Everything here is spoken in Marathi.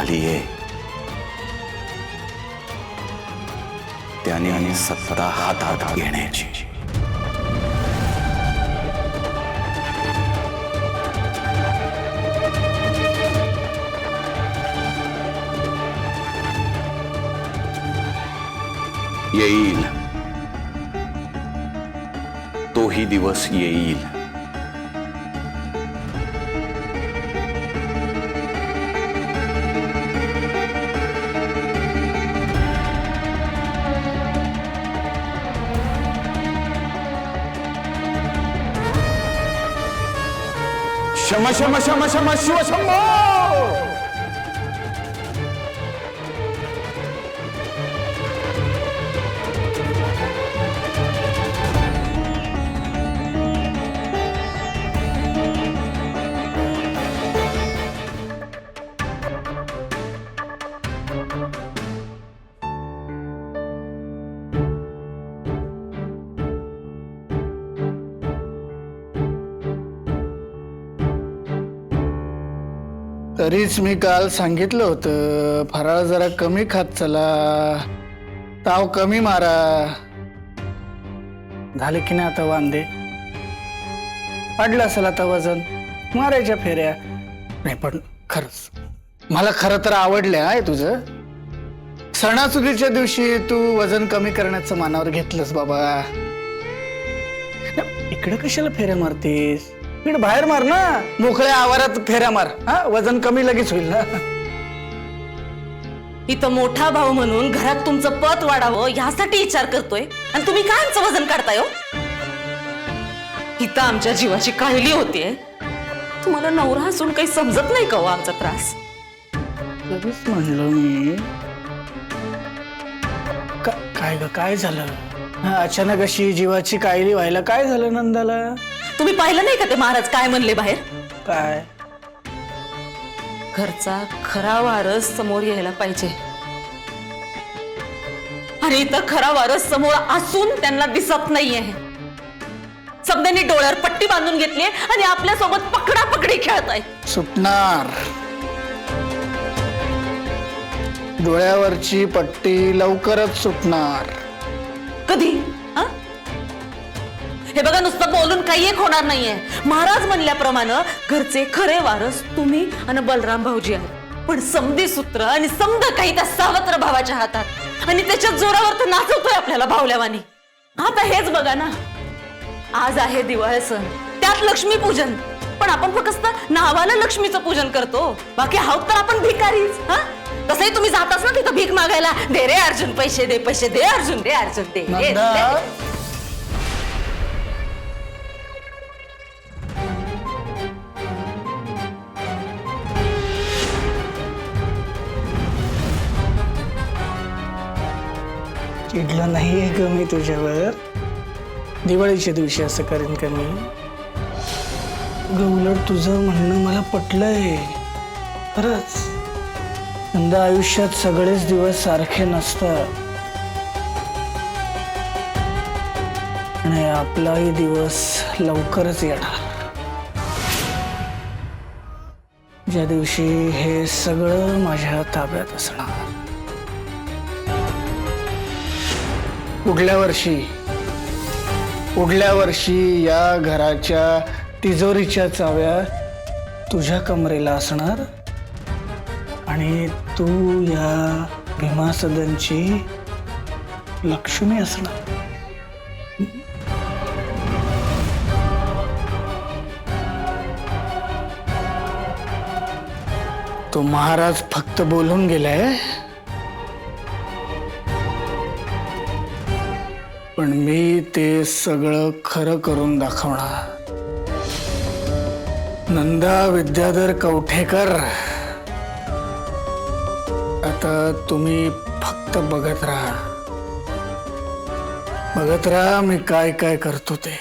आलीये, त्याने सत्ता हातात घेण्याची. येईल, तोही दिवस येईल. शम शम शम शम शिव शंभो. तरीच मी काल सांगितलं होतं, फराळ जरा कमी खात चला, ताव कमी मारा. झाले की नाही आता वांदे? पडलं असेल आता वजन, मारायच्या फेऱ्या. नाही पण खरंच मला खरं तर आवडलं आहे तुझं. सणासुदीच्या दिवशी तू वजन कमी करण्याचं मनावर घेतलंस बाबा. इकडे कशाला फेऱ्या मारतेस? इकडे बाहेर मार ना, मोकळ्या आवारात फेऱ्या मार. हा, वजन कमी लगेच होईल ना. इथं मोठा भाऊ म्हणून घरात तुमचं पत वाढावं यासाठी विचार करतोय आणि तुम्ही काय आमचं वजन काढताय हो? इथं आमच्या जीवाची काळजी होतीये. तुम्हाला नवरा असून काही समजत नाही का हो आमचा त्रास? लगेच म्हणलं मी. काय ग, काय झालं? अचानक अशी जीवाची काळजी व्हायला काय झालं नंदाला? तुम्ही पाहिलं नाही का ते महाराज काय म्हणले बाहेर? काय? घरचा खरा वारस समोर यायला पाहिजे. आणि इथं खरा वारस समोर असून त्यांना दिसत नाहीये. समद्यांनी डोळ्यावर पट्टी बांधून घेतली आणि आपल्या सोबत पकडा पकडी खेळताय. सुटणार. डोळ्यावरची पट्टी लवकरच सुटणार. कधी? हे बघा, नुसतं बोलून काही एक होणार नाहीये. महाराज म्हणल्याप्रमाणे घरचे खरे वारस तुम्ही आणि बलराम भाऊजी आहेत. पण समधी सूत्र आणि समद काही त्या सावत्र भावाच्या हातात आणि त्याच्या जोरावर तर नाचवतोय आपल्याला भावल्यावानी. आता हेच बघा ना, आज आहे दिवाळी सण, त्यात लक्ष्मी पूजन. पण आपण फक्त नावाला लक्ष्मीचं पूजन करतो, बाकी हाऊत तर आपण भिकारीच. तसंही तुम्ही जाताच ना तिथं भीक मागायला. दे रे अर्जुन पैसे दे, पैसे दे अर्जुन, दे अर्जुन दे. चिडलं नाहीये ग मी तुझ्यावर. दिवाळीच्या दिवशी असं करेन का मी? उलट तुझं म्हणणं मला पटलंय खरंच. नंदा, आयुष्यात सगळेच दिवस सारखे नसतात आणि आपलाही दिवस लवकरच येणार, ज्या दिवशी हे सगळं माझ्या ताब्यात असणार. पुढल्या वर्षी या घराच्या तिजोरीच्या चाव्या तुझ्या कमरेला असणार आणि तू या भीमासदनची लक्ष्मी असणार. तो महाराज फक्त बोलून गेलाय, पण मी ते सगळं खरं करून दाखवणार. नंदा विद्याधर कवठेकर, आता तुम्ही फक्त बघत राहा मी काय काय करतो ते.